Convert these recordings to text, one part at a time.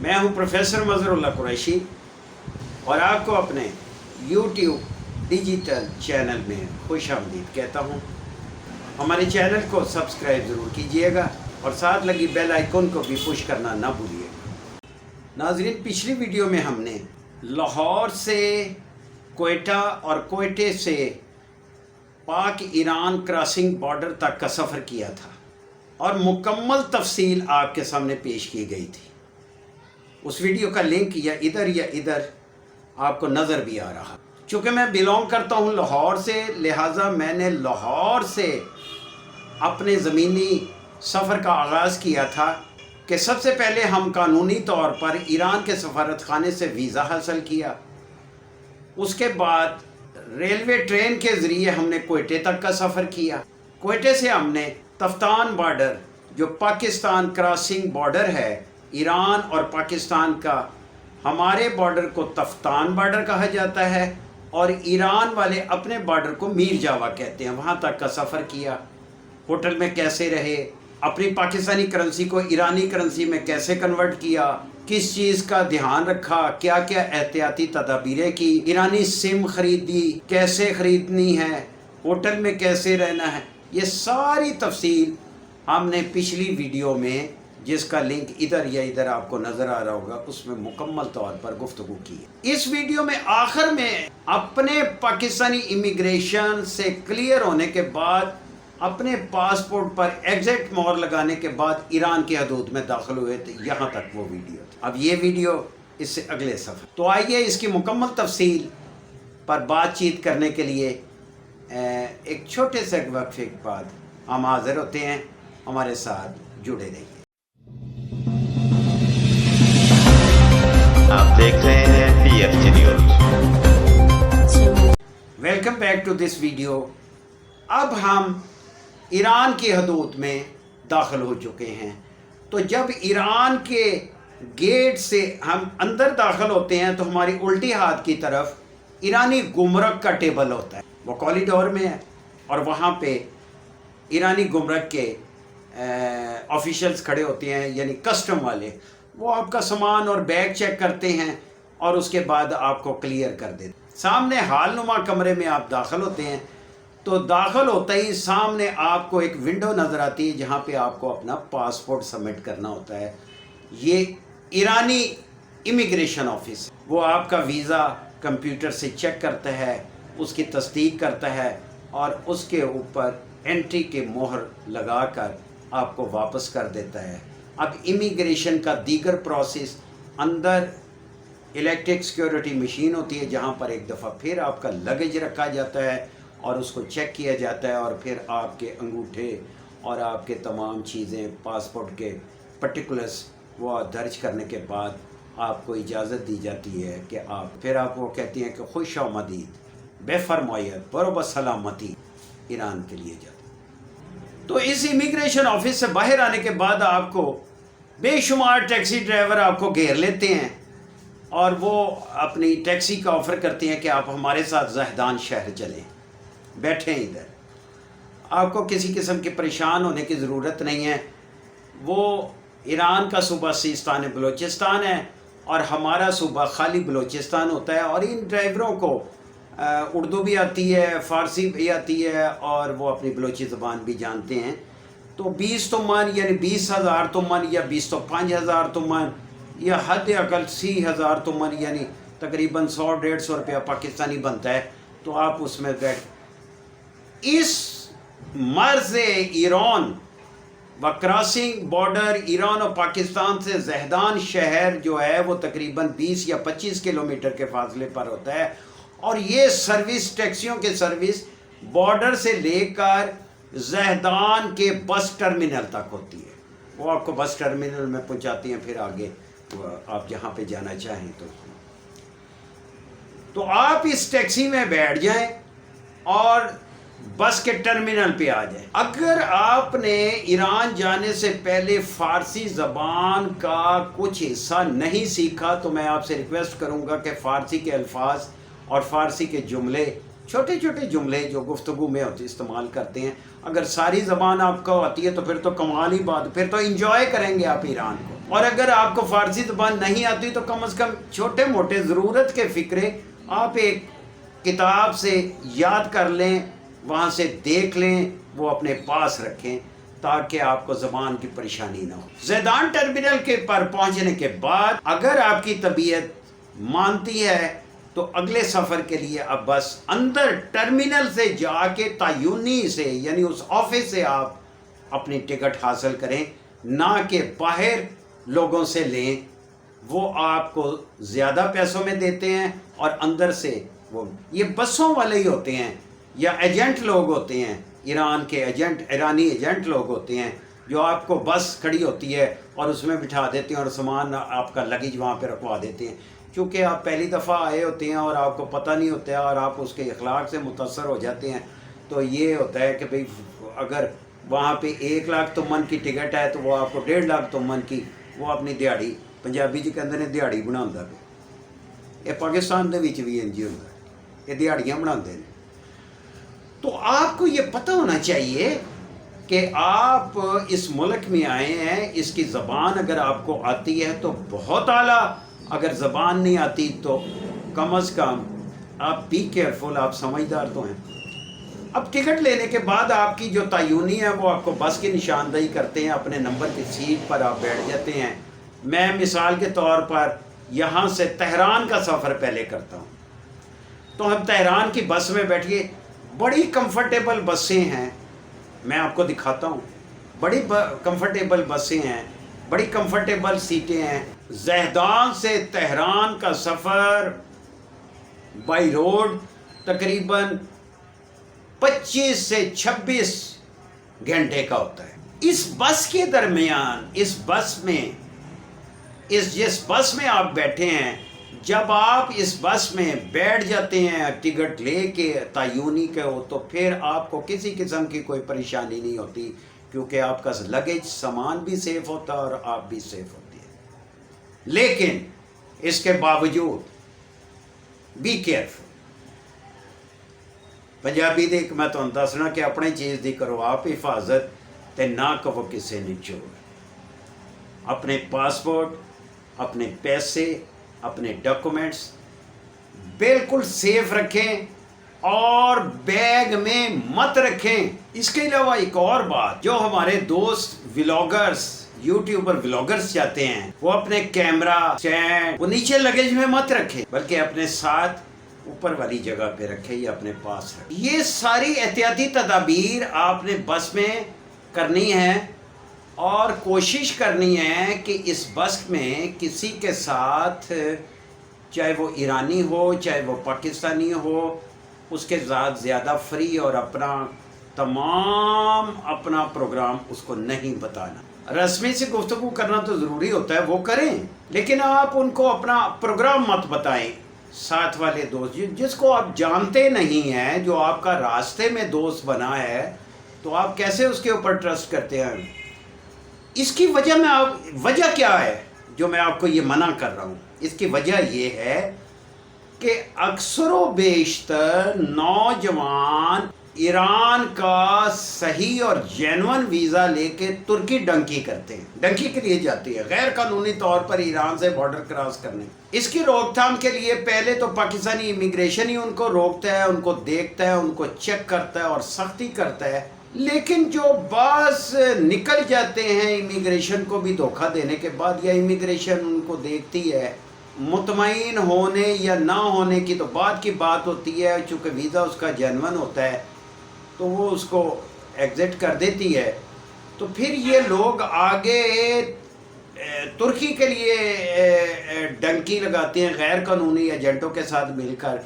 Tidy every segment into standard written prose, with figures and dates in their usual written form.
میں ہوں پروفیسر مظہر اللہ قریشی اور آپ کو اپنے یوٹیوب ڈیجیٹل چینل میں خوش آمدید کہتا ہوں۔ ہمارے چینل کو سبسکرائب ضرور کیجئے گا اور ساتھ لگی بیل آئیکن کو بھی پش کرنا نہ بھولیے گا۔ ناظرین، پچھلی ویڈیو میں ہم نے لاہور سے کوئٹہ اور کوئٹے سے پاک ایران کراسنگ بارڈر تک کا سفر کیا تھا اور مکمل تفصیل آپ کے سامنے پیش کی گئی تھی۔ اس ویڈیو کا لنک یا ادھر آپ کو نظر بھی آ رہا۔ چونکہ میں بلونگ کرتا ہوں لاہور سے، لہٰذا میں نے لاہور سے اپنے زمینی سفر کا آغاز کیا تھا کہ سب سے پہلے ہم قانونی طور پر ایران کے سفارت خانے سے ویزا حاصل کیا۔ اس کے بعد ریلوے ٹرین کے ذریعے ہم نے کوئٹے تک کا سفر کیا۔ کوئٹے سے ہم نے تفتان بارڈر، جو پاکستان کراسنگ بارڈر ہے ایران اور پاکستان کا، ہمارے بارڈر کو تفتان بارڈر کہا جاتا ہے اور ایران والے اپنے بارڈر کو میر جاوا کہتے ہیں، وہاں تک کا سفر کیا۔ ہوٹل میں کیسے رہے، اپنی پاکستانی کرنسی کو ایرانی کرنسی میں کیسے کنورٹ کیا، کس چیز کا دھیان رکھا، کیا کیا احتیاطی تدابیریں کی، ایرانی سم خریدی، کیسے خریدنی ہے، ہوٹل میں کیسے رہنا ہے، یہ ساری تفصیل ہم نے پچھلی ویڈیو میں، جس کا لنک ادھر آپ کو نظر آ رہا ہوگا، اس میں مکمل طور پر گفتگو کی ہے۔ اس ویڈیو میں آخر میں اپنے پاکستانی امیگریشن سے کلیئر ہونے کے بعد، اپنے پاسپورٹ پر ایگزٹ مہر لگانے کے بعد ایران کی حدود میں داخل ہوئے تھے، یہاں تک وہ ویڈیو تھی۔ اب یہ ویڈیو اس سے اگلے سفر، تو آئیے اس کی مکمل تفصیل پر بات چیت کرنے کے لیے ایک چھوٹے سے وقفے کے بعد ہم حاضر ہوتے ہیں۔ ہمارے ساتھ جڑے رہیے۔ آپ دیکھ رہے ہیں P F T news. Welcome back to this video. اب ہم ایران کی حدود میں داخل ہو چکے ہیں، تو جب ایران کے گیٹ سے ہم اندر داخل ہوتے ہیں تو ہماری الٹی ہاتھ کی طرف ایرانی گمرک کا ٹیبل ہوتا ہے، وہ کوریڈور میں ہے، اور وہاں پہ ایرانی گمرک کے آفیشلز کھڑے ہوتے ہیں، یعنی کسٹم والے، وہ آپ کا سامان اور بیگ چیک کرتے ہیں اور اس کے بعد آپ کو کلیئر کر دیتے ہیں۔ سامنے حال نما کمرے میں آپ داخل ہوتے ہیں، تو داخل ہوتا ہی سامنے آپ کو ایک ونڈو نظر آتی ہے جہاں پہ آپ کو اپنا پاسپورٹ سبمٹ کرنا ہوتا ہے۔ یہ ایرانی امیگریشن آفس، وہ آپ کا ویزا کمپیوٹر سے چیک کرتا ہے، اس کی تصدیق کرتا ہے اور اس کے اوپر انٹری کے مہر لگا کر آپ کو واپس کر دیتا ہے۔ اب امیگریشن کا دیگر پروسیس، اندر الیکٹرک سیکیورٹی مشین ہوتی ہے جہاں پر ایک دفعہ پھر آپ کا لگیج رکھا جاتا ہے اور اس کو چیک کیا جاتا ہے، اور پھر آپ کے انگوٹھے اور آپ کے تمام چیزیں، پاسپورٹ کے پرٹیکولرز وہ درج کرنے کے بعد آپ کو اجازت دی جاتی ہے کہ آپ وہ کہتی ہیں کہ خوش آمدید، بے فرمایت، برو بسلامتی ایران کے لیے جاتے۔ تو اس امیگریشن آفس سے باہر آنے کے بعد آپ کو بے شمار ٹیکسی ڈرائیور آپ کو گھیر لیتے ہیں اور وہ اپنی ٹیکسی کا آفر کرتے ہیں کہ آپ ہمارے ساتھ زہدان شہر چلیں، بیٹھیں ادھر، آپ کو کسی قسم کی پریشان ہونے کی ضرورت نہیں ہے۔ وہ ایران کا صوبہ سیستان بلوچستان ہے اور ہمارا صوبہ خالی بلوچستان ہوتا ہے، اور ان ڈرائیوروں کو اردو بھی آتی ہے، فارسی بھی آتی ہے اور وہ اپنی بلوچی زبان بھی جانتے ہیں۔ تو 20 تومن یعنی 20,000 تومن یا 25,000 تومن یا حد اقل 30,000 تومن یعنی تقریباً 100-150 روپیہ پاکستانی بنتا ہے، تو آپ اس میں بیٹھ اس مرز ایران و کراسنگ بارڈر ایران اور پاکستان سے زہدان شہر جو ہے وہ تقریباً 20 یا 25 کلومیٹر کے فاصلے پر ہوتا ہے، اور یہ سروس، ٹیکسیوں کے سروس بارڈر سے لے کر زہدان کے بس ٹرمینل تک ہوتی ہے، وہ آپ کو بس ٹرمینل میں پہنچاتی ہیں، پھر آگے آپ جہاں پہ جانا چاہیں تو آپ اس ٹیکسی میں بیٹھ جائیں اور بس کے ٹرمینل پہ آ جائیں۔ اگر آپ نے ایران جانے سے پہلے فارسی زبان کا کچھ حصہ نہیں سیکھا تو میں آپ سے ریکویسٹ کروں گا کہ فارسی کے الفاظ اور فارسی کے جملے، چھوٹے چھوٹے جملے جو گفتگو میں استعمال کرتے ہیں، اگر ساری زبان آپ کو آتی ہے تو پھر تو کمال ہی بات، پھر تو انجوائے کریں گے آپ ایران کو۔ اور اگر آپ کو فارسی زبان نہیں آتی تو کم از کم چھوٹے موٹے ضرورت کے فکرے آپ ایک کتاب سے یاد کر لیں، وہاں سے دیکھ لیں، وہ اپنے پاس رکھیں تاکہ آپ کو زبان کی پریشانی نہ ہو۔ زیدان ٹرمینل کے پر پہنچنے کے بعد اگر آپ کی طبیعت مانتی ہے تو اگلے سفر کے لیے اب بس اندر ٹرمینل سے جا کے تعینی سے یعنی اس آفس سے آپ اپنی ٹکٹ حاصل کریں، نہ کہ باہر لوگوں سے لیں، وہ آپ کو زیادہ پیسوں میں دیتے ہیں اور اندر سے وہ یہ بسوں والے ہی ہوتے ہیں یا ایجنٹ لوگ ہوتے ہیں، ایران کے ایجنٹ، ایرانی ایجنٹ لوگ ہوتے ہیں جو آپ کو بس کھڑی ہوتی ہے اور اس میں بٹھا دیتے ہیں اور سامان آپ کا لگیج وہاں پہ رکھوا دیتے ہیں، کیونکہ آپ پہلی دفعہ آئے ہوتے ہیں اور آپ کو پتہ نہیں ہوتا ہے اور آپ اس کے اخلاق سے متاثر ہو جاتے ہیں۔ تو یہ ہوتا ہے کہ بھئی اگر وہاں پہ 1,00,000 تومن کی ٹکٹ ہے تو وہ آپ کو 1,50,000 تومن کی وہ اپنی دیہڑی پنجابی جی کہندے نے دیہڑی بناਉਂدا پیا۔ یہ پاکستان دے وچ بھی انج ہی ہوندا ہے، یہ دیہڑیاں بناندے نے۔ تو آپ کو یہ پتہ ہونا چاہیے کہ آپ اس ملک میں آئے ہیں، اس کی زبان اگر آپ کو آتی ہے تو بہت اعلیٰ، اگر زبان نہیں آتی تو کم از کم آپ بی کیئرفل، آپ سمجھدار تو ہیں۔ اب ٹکٹ لینے کے بعد آپ کی جو تعینی ہے وہ آپ کو بس کی نشاندہی کرتے ہیں، اپنے نمبر کی سیٹ پر آپ بیٹھ جاتے ہیں۔ میں مثال کے طور پر یہاں سے تہران کا سفر پہلے کرتا ہوں، تو ہم تہران کی بس میں بیٹھیے، بڑی کمفرٹیبل بسیں ہیں، میں آپ کو دکھاتا ہوں، بڑی کمفرٹیبل بسیں ہیں، بڑی کمفرٹیبل سیٹیں ہیں۔ زیدان سے تہران کا سفر بائی روڈ تقریباً 25 سے 26 گھنٹے کا ہوتا ہے۔ اس بس کے درمیان، اس بس میں، جس بس میں آپ بیٹھے ہیں، جب آپ اس بس میں بیٹھ جاتے ہیں ٹکٹ لے کے تعینی کے ہو تو پھر آپ کو کسی قسم کی کوئی پریشانی نہیں ہوتی، کیونکہ آپ کا لگیج سامان بھی سیف ہوتا ہے اور آپ بھی سیف ہوتی ہے۔ لیکن اس کے باوجود بی کیئرفل، پنجابی دے ایک میں تمہیں دسنا کہ اپنی چیز دی کرو آپ حفاظت تے نہ کہو کسے نچوڑ۔ اپنے پاسپورٹ، اپنے پیسے، اپنے ڈاکومنٹس بالکل سیف رکھیں اور بیگ میں مت رکھیں۔ اس کے علاوہ ایک اور بات، جو ہمارے دوست ولاگرز، یوٹیوبر ولاگرز چاہتے ہیں، وہ اپنے کیمرہ اسٹینڈ وہ نیچے لگیج میں مت رکھیں بلکہ اپنے ساتھ اوپر والی جگہ پہ رکھے یا اپنے پاس رکھے۔ یہ ساری احتیاطی تدابیر آپ نے بس میں کرنی ہے اور کوشش کرنی ہے کہ اس بس میں کسی کے ساتھ، چاہے وہ ایرانی ہو چاہے وہ پاکستانی ہو، اس کے ساتھ زیادہ فری اور اپنا پروگرام اس کو نہیں بتانا۔ رسمی سے گفتگو کرنا تو ضروری ہوتا ہے، وہ کریں، لیکن آپ ان کو اپنا پروگرام مت بتائیں۔ ساتھ والے دوست جس کو آپ جانتے نہیں ہیں، جو آپ کا راستے میں دوست بنا ہے، تو آپ کیسے اس کے اوپر ٹرسٹ کرتے ہیں؟ اس کی وجہ کیا ہے جو میں آپ کو یہ منع کر رہا ہوں؟ اس کی وجہ یہ ہے کہ اکثر و بیشتر نوجوان ایران کا صحیح اور جینون ویزا لے کے ترکی ڈنکی کرتے ہیں، ڈنکی کے لیے جاتے ہیں غیر قانونی طور پر ایران سے بارڈر کراس کرنے۔ اس کی روک تھام کے لیے پہلے تو پاکستانی امیگریشن ہی ان کو روکتا ہے، ان کو دیکھتا ہے، ان کو چیک کرتا ہے اور سختی کرتا ہے، لیکن جو بعض نکل جاتے ہیں امیگریشن کو بھی دھوکہ دینے کے بعد، یا امیگریشن ان کو دیکھتی ہے، مطمئن ہونے یا نہ ہونے کی تو بعد کی بات ہوتی ہے، چونکہ ویزا اس کا جینون ہوتا ہے تو وہ اس کو ایگزٹ کر دیتی ہے، تو پھر یہ لوگ آگے ترکی کے لیے ڈنکی لگاتے ہیں غیر قانونی ایجنٹوں کے ساتھ مل کر۔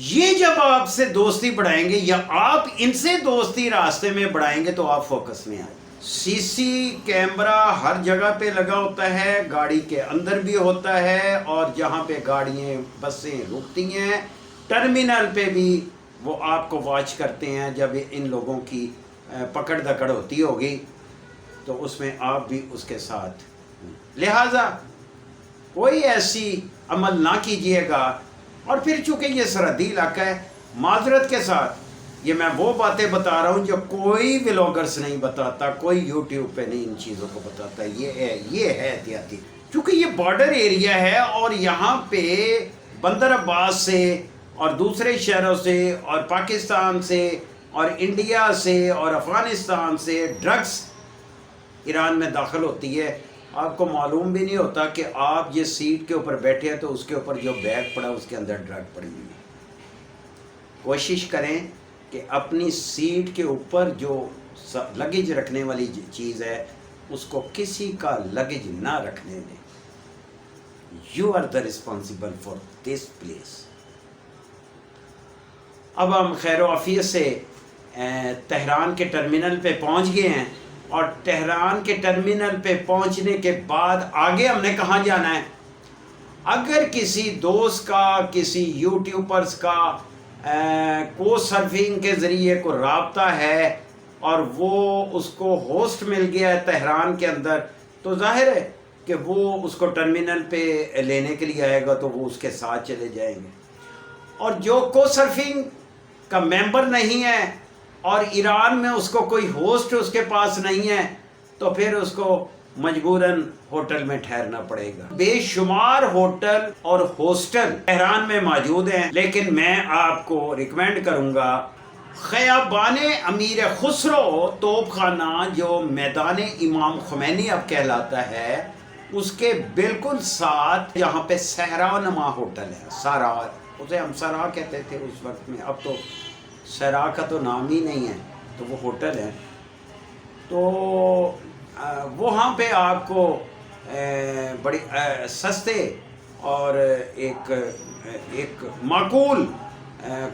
یہ جب آپ سے دوستی بڑھائیں گے یا آپ ان سے دوستی راستے میں بڑھائیں گے تو آپ فوکس میں آئیں۔ سی سی کیمرہ ہر جگہ پہ لگا ہوتا ہے، گاڑی کے اندر بھی ہوتا ہے، اور جہاں پہ گاڑیاں بسیں رکتی ہیں ٹرمینل پہ بھی وہ آپ کو واچ کرتے ہیں۔ جب ان لوگوں کی پکڑ دکڑ ہوتی ہوگی تو اس میں آپ بھی اس کے ساتھ، لہٰذا کوئی ایسی عمل نہ کیجیے گا۔ اور پھر چونکہ یہ سرحدی علاقہ ہے، معذرت کے ساتھ یہ میں وہ باتیں بتا رہا ہوں جو کوئی ولاگرز نہیں بتاتا، کوئی یوٹیوب پہ نہیں ان چیزوں کو بتاتا، یہ ہے احتیاطی۔ چونکہ یہ بارڈر ایریا ہے اور یہاں پہ بندر عباس سے اور دوسرے شہروں سے اور پاکستان سے اور انڈیا سے اور افغانستان سے ڈرگس ایران میں داخل ہوتی ہے. آپ کو معلوم بھی نہیں ہوتا کہ آپ یہ سیٹ کے اوپر بیٹھے ہیں تو اس کے اوپر جو بیگ پڑا اس کے اندر ڈرگ پڑی ہوئی ہے. کوشش کریں کہ اپنی سیٹ کے اوپر جو لگیج رکھنے والی چیز ہے اس کو کسی کا لگیج نہ رکھنے دیں. You are the responsible for this place. اب ہم خیر و عافیت سے تہران کے ٹرمینل پہ پہنچ گئے ہیں اور تہران کے ٹرمینل پہ پہنچنے کے بعد آگے ہم نے کہاں جانا ہے. اگر کسی دوست کا کسی یوٹیوبرز کا کو سرفنگ کے ذریعے کو رابطہ ہے اور وہ اس کو ہوسٹ مل گیا ہے تہران کے اندر تو ظاہر ہے کہ وہ اس کو ٹرمینل پہ لینے کے لیے آئے گا تو وہ اس کے ساتھ چلے جائیں گے. اور جو کو سرفنگ کا ممبر نہیں ہے اور ایران میں اس کو کوئی ہوسٹ اس کے پاس نہیں ہے تو پھر اس کو مجبوراً ہوٹل میں ٹھہرنا پڑے گا. بے شمار ہوٹل اور ہاسٹل تہران میں موجود ہیں لیکن میں آپ کو ریکمینڈ کروں گا خیابان امیر خسرو توپ خانہ جو میدان امام خمینی اب کہلاتا ہے اس کے بالکل ساتھ یہاں پہ صحرا نما ہوٹل ہے. سارا اسے ہم سرا کہتے تھے اس وقت میں, اب تو سرا کا تو نام ہی نہیں ہے تو وہ ہوٹل ہے. تو وہاں پہ آپ کو بڑی سستے اور ایک معقول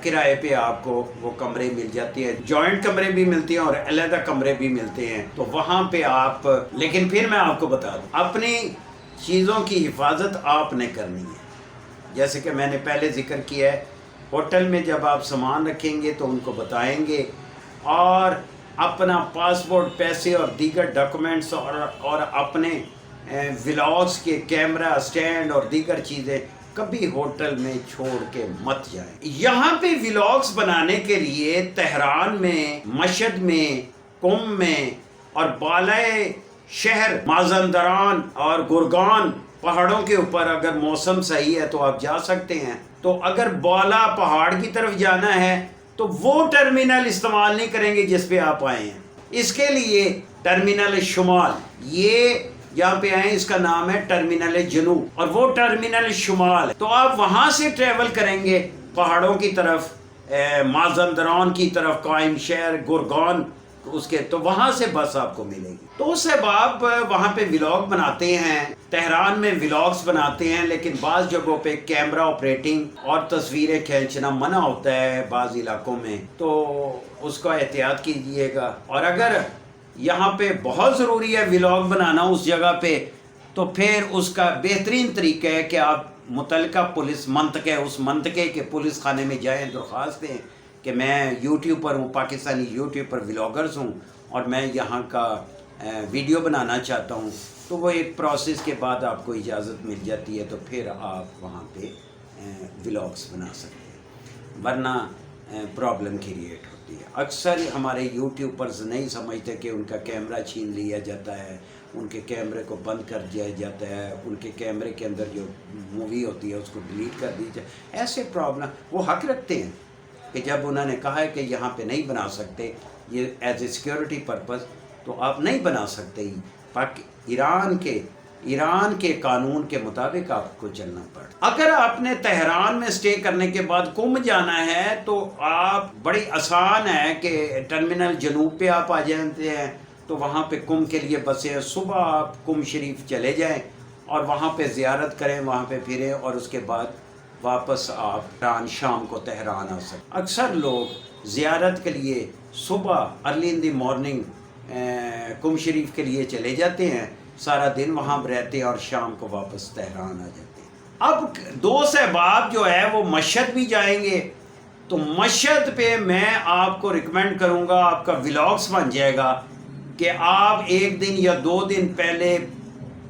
کرائے پہ آپ کو وہ کمرے مل جاتے ہیں. جوائنٹ کمرے بھی ملتے ہیں اور علیحدہ کمرے بھی ملتے ہیں. تو وہاں پہ آپ, لیکن پھر میں آپ کو بتا دوں اپنی چیزوں کی حفاظت آپ نے کرنی ہے. جیسے کہ میں نے پہلے ذکر کیا ہے ہوٹل میں جب آپ سامان رکھیں گے تو ان کو بتائیں گے اور اپنا پاسپورٹ, پیسے اور دیگر ڈاکومنٹس اور اپنے ولاگس کے کیمرہ سٹینڈ اور دیگر چیزیں کبھی ہوٹل میں چھوڑ کے مت جائیں. یہاں پہ ولاگس بنانے کے لیے تہران میں, مشہد میں, قم میں اور بالائے شہر مازندران اور گرگان پہاڑوں کے اوپر اگر موسم صحیح ہے تو آپ جا سکتے ہیں. تو اگر بالا پہاڑ کی طرف جانا ہے تو وہ ٹرمینل استعمال نہیں کریں گے جس پہ آپ آئے ہیں. اس کے لیے ٹرمینل شمال, یہ جہاں پہ آئے اس کا نام ہے ٹرمینل جنوب اور وہ ٹرمینل شمال ہے. تو آپ وہاں سے ٹریول کریں گے پہاڑوں کی طرف, مازندران کی طرف, قائم شہر, گرگان اس کے, تو وہاں سے بس آپ کو ملے گی. تو اس آپ وہاں پہ ولاگ بناتے ہیں, تہران میں ولاگس بناتے ہیں لیکن بعض جگہوں پہ کیمرہ آپریٹنگ اور تصویریں کھینچنا منع ہوتا ہے بعض علاقوں میں, تو اس کا احتیاط کیجئے گا. اور اگر یہاں پہ بہت ضروری ہے ولاگ بنانا اس جگہ پہ تو پھر اس کا بہترین طریقہ ہے کہ آپ متعلقہ پولیس منطقہ, اس منطقے کے پولیس خانے میں جائیں, درخواست دیں کہ میں یوٹیوبر ہوں, پاکستانی یوٹیوبر ولاگرز ہوں اور میں یہاں کا ویڈیو بنانا چاہتا ہوں. تو وہ ایک پروسیس کے بعد آپ کو اجازت مل جاتی ہے تو پھر آپ وہاں پہ ولاگس بنا سکتے ہیں, ورنہ پرابلم کریٹ ہوتی ہے. اکثر ہمارے یوٹیوبرز نہیں سمجھتے کہ ان کا کیمرہ چھین لیا جاتا ہے, ان کے کیمرے کو بند کر دیا جاتا ہے, ان کے کیمرے کے اندر جو مووی ہوتی ہے اس کو ڈیلیٹ کر دی جائے. ایسے پرابلم وہ حق رکھتے ہیں کہ جب انہوں نے کہا ہے کہ یہاں پہ نہیں بنا سکتے یہ ایز اے سیکیورٹی پرپز تو آپ نہیں بنا سکتے. ایران کے قانون کے مطابق آپ کو چلنا پڑتا. اگر آپ نے تہران میں سٹے کرنے کے بعد قم جانا ہے تو آپ بڑی آسان ہے کہ ٹرمینل جنوب پہ آپ آ جاتے ہیں تو وہاں پہ قم کے لیے بسیں. صبح آپ قم شریف چلے جائیں اور وہاں پہ زیارت کریں, وہاں پہ پھریں اور اس کے بعد واپس آپ شام کو تہران آ سکتے. اکثر لوگ زیارت کے لیے صبح ارلی ان دی مارننگ قم شریف کے لیے چلے جاتے ہیں, سارا دن وہاں رہتے ہیں اور شام کو واپس تہران آ جاتے ہیں. اب دوست احباب جو ہے وہ مشہد بھی جائیں گے تو مشہد پہ میں آپ کو ریکمینڈ کروں گا, آپ کا ولاگس بن جائے گا کہ آپ ایک دن یا 2 دن پہلے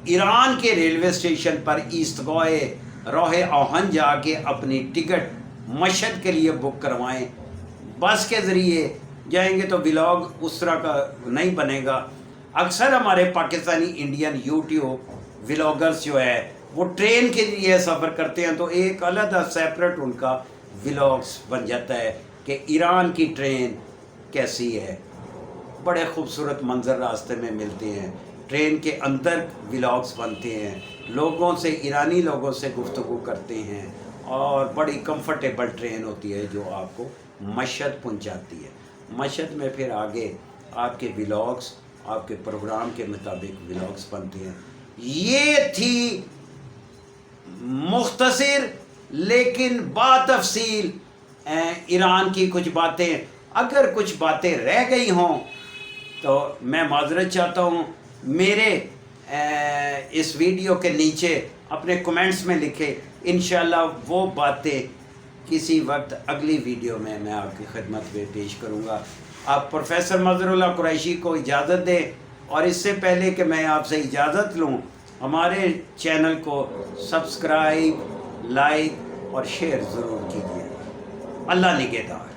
ایران کے ریلوے اسٹیشن پر ایستگاہ راہ آہن جا کے اپنی ٹکٹ مشہد کے لیے بک کروائیں. بس کے ذریعے جائیں گے تو ولاگ اس طرح کا نہیں بنے گا. اکثر ہمارے پاکستانی انڈین یوٹیوب ولاگرز جو ہے وہ ٹرین کے لیے سفر کرتے ہیں تو ایک علیحدہ سیپریٹ ان کا ولاگز بن جاتا ہے کہ ایران کی ٹرین کیسی ہے. بڑے خوبصورت منظر راستے میں ملتے ہیں, ٹرین کے اندر ولاگز بنتے ہیں, لوگوں سے, ایرانی لوگوں سے گفتگو کرتے ہیں, اور بڑی کمفرٹیبل ٹرین ہوتی ہے جو آپ کو مشہد پہنچاتی ہے. مشہد میں پھر آگے آپ کے ولاگز, آپ کے پروگرام کے مطابق ولاگز بنتے ہیں. یہ تھی مختصر لیکن باتفصیل ایران کی کچھ باتیں. اگر کچھ باتیں رہ گئی ہوں تو میں معذرت چاہتا ہوں. میرے اس ویڈیو کے نیچے اپنے کمنٹس میں لکھے, انشاءاللہ وہ باتیں کسی وقت اگلی ویڈیو میں آپ کی خدمت میں پیش کروں گا. آپ پروفیسر مظہر اللہ قریشی کو اجازت دیں, اور اس سے پہلے کہ میں آپ سے اجازت لوں, ہمارے چینل کو سبسکرائب, لائک اور شیئر ضرور کیجیے. اللہ نگہدار.